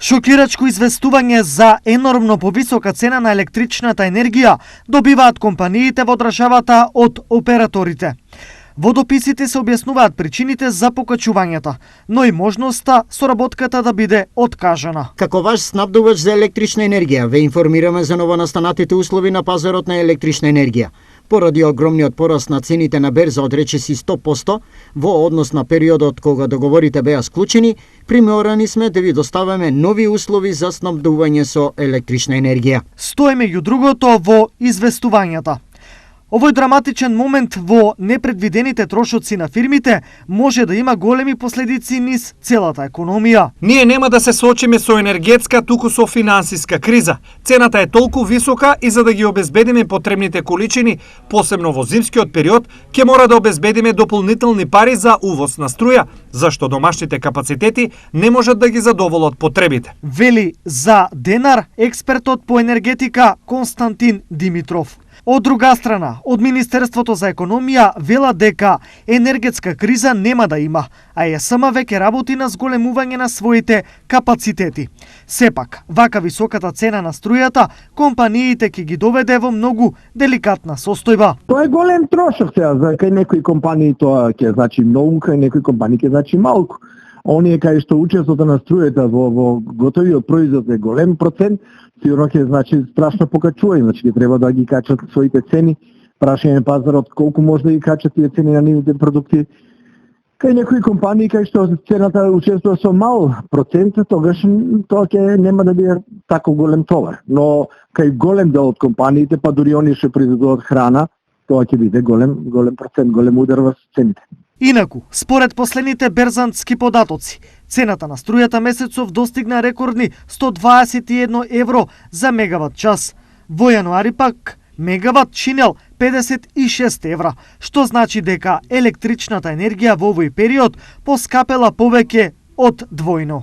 Шокирачко известување за енормно повисока цена на електричната енергија добиваат компаниите во државата од операторите. Во дописите се објаснуваат причините за покачувањето, но и можноста соработката да биде откажана. Како ваш снабдувач за електрична енергија, ве информираме за новонастанатите услови на пазарот на електрична енергија. Поради огромниот пораст на цените на берза од речиси 100% во однос на периодот кога договорите беа склучени, приморани сме да ви доставаме нови услови за снабдување со електрична енергија. Стои меѓу другото во известувањата. Овој драматичен момент во непредвидените трошоци на фирмите може да има големи последици низ целата економија. Ние нема да се соочиме со енергетска, туку со финансиска криза. Цената е толку висока и за да ги обезбедиме потребните количини, посебно во зимскиот период, ќе мора да обезбедиме дополнителни пари за увоз на струја, зашто домашните капацитети не можат да ги задоволат потребите. Вели за денар експертот по енергетика Константин Димитров. Од друга страна, од Министерството за економија велат дека енергетска криза нема да има, а ЕСМ веќе работи на зголемување на своите капацитети. Сепак, вака високата цена на струјата, компаниите ќе ги доведе во многу деликатна состојба. Тоа е голем трошок сега, за кај некои компании тоа ќе значи многу, кај некои компании ќе значи малку. Оние кај што учеството на струјата во готовиот производ е голем процент, сигурно ќе значи страшно покачување, значи ќе треба да ги качат своите цени, прашање на пазарот колку може да ги качат тие цени на нивните продукти. Кај некои компании кај што цената учествува со мал процент, тогаш тоа ќе нема да биде тако голем товар. Но кај голем дел од компаниите, па дури оние што произведуваат храна, тоа ќе биде голем процент, голем удар во цените. Инаку, според последните берзантски податоци, цената на струјата месецов достигна рекордни 121 евро за мегават час. Во јануари пак мегават чинел 56 евра, што значи дека електричната енергија во овој период поскапела повеќе од двојно.